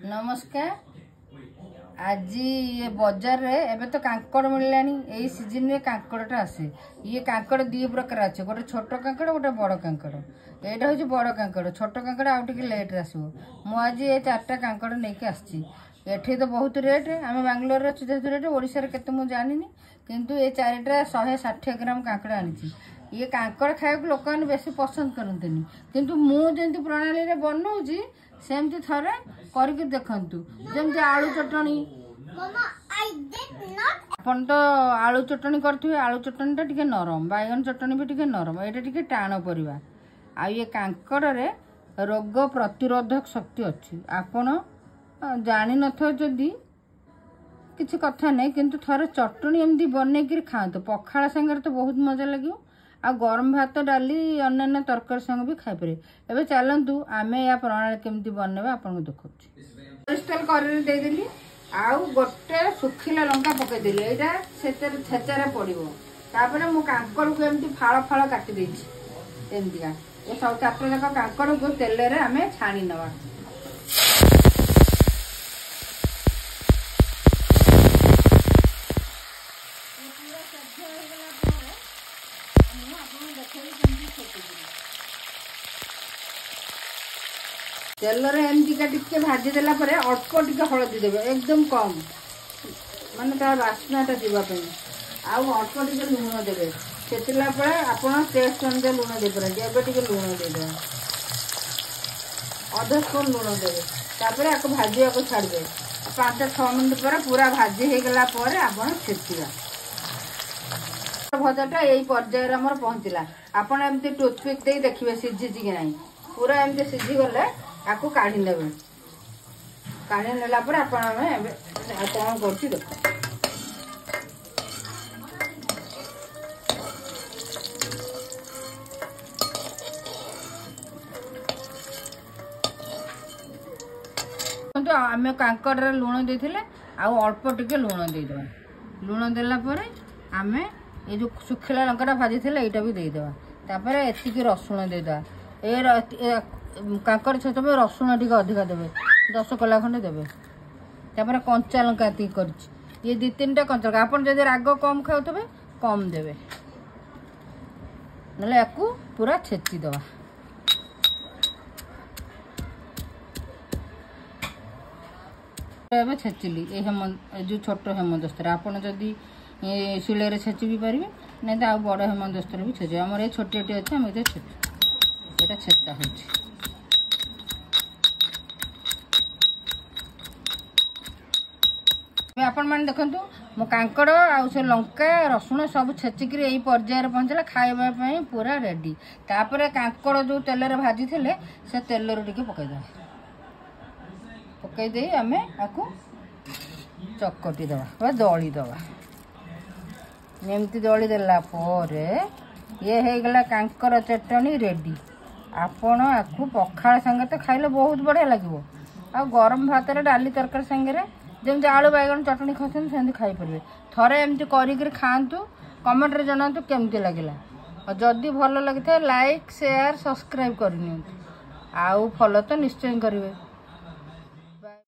नमस्कार। आज ये बजार रे एबे तो कांकड़ मिललानी एई सीजन रे कांकड़टा आसे। ये कांकड़ दी प्रकार आछे, गोटे छोट कांकड़ गोटे बड़ कांकड़। एटा होची बड़ कांकड़, छोट कांकड़ आउ टिके लेट रे आसबो। मु आज ये चारटा कांकड़ नेके आछी। एठी तो बहुत रेट, आमे बेंगलोर रे जेहेतु रेट, ओडिसा रे केते मु जानिनी, किंतु ये चारटा 160 ग्राम कांकड़ आनिची। ये कांकड़ खाइक लोक माने बेसी पसंद करंतनी, किंतु मु जेंति प्रणाली रे बनौजी सेमती थरे करके देखंतु। जेमती आलू चटनी अपन तो आलू चटनी करथिबे, आलू चटनीटा टिके नरम, बैगन चटनी भी टिके नरम, एटा टिके टाण परिबा। आ ये कांकड़ रे रोग प्रतिरोधक शक्ति अच्छी। आपण जानि नथो जदी किछि कथा नै, किंतु थरे चटनी एमती बनै कि खांतो, पखाळ संगे तो बहुत मजा लागियो। आ गरम भात डाली अन्य तरकारी संग भी खाई पारे। एबे चलंतु आमे या प्रणाली केमती बननेबे आपन को देखौछि। इंस्टॉल करे दे देली, आउ गोटे सुखिला लंका पके देली, एटा सेतर छेचारे पड़िबो। तापरे मु कांकड़ को एमती फाळ फाळ काटि देछि। एमतिका ए सब चारटा जक कांकड़ को तेल रे आमे छाणी नवा। तेल रे एमतिका टिके भाजी देला परे अल्प टिके हळदी देबे, एकदम कम, माने तार वासनाटा जीवा पई। आउ अल्प टिके लूण देबे, सेतिला परे आपण टेस्ट अनुसार लूण दे परे। जेबे टिके लूण दे दे, आधा स्पून लूण देबे। तापरे आको भाजी आको छाड़बे। 5-6 मिनिट पर पूरा भाजी हे गेला परे आपण छेतिबा। भजाटा एई पर्याय रे हमर पहुंचला। आपण एमती टूथपिक देई देखिबे सिझी कि नाही। पूरा एमती सिझी गले आको काढी नेबे। काढी नेला पर आपण हमें कोन करछि देखो। तो आमे कांकड़ रे लूण देथिले, आ अल्प टिके लूण दे देबा। लूण देला परे आमे ए जो सुखिला लंकाटा भाजी थिले एटा भी दे देबा। तापरे एतिकी रसुण दे देबा। ए कांकड़ छत में रसुण टिके अधिका देबे, 10 कला खंडे देबे। तापरे कंचा लंका ती करछि, ये 2-3टा कंचा लंका। आपण जदि राग कम खाउतबे कम देबे, नले याकू पूरा छेची देबा। एबे छेचिली ए जो छोट हेमदस्तर, आपण जदि शिले रे छेची भी पारिबे, नै त आ बड़ हेमदस्तर भी छेची। हमर ए छोटेटी अछि, हम एते छेची। एटा छेता होछि। आपण मान देखंतु मो कांकड़ आ से लंका रसुण सब छेचिक एई पर्याय रे पहुंचला, खाइबा पई पूरा रेडी। तापरे कांकड़ जो तेल रे भाजी थिले से तेल रे टिके पकै दे। पकै दे आमे आकु चकटी दवा बा दळी दवा। एमती दळी देला परे ये हे गला कांकड़ चटनी रेडी। आपण आकु पखाळ संगे तो खाइले बहुत बढ़िया लागिवो। आ गरम भात रे डाली तरकारी संगे रे जेमती आलू बैगन चटनी खाउछन सेमती खाई परिबे। थरे एमती करिक खांतु, कमेंट रे जणातु केमती लागिला। और जदी भलो लागिथे लाइक शेयर सब्सक्राइब करनियंतु, आउ फॉलो तो निश्चय करिवे।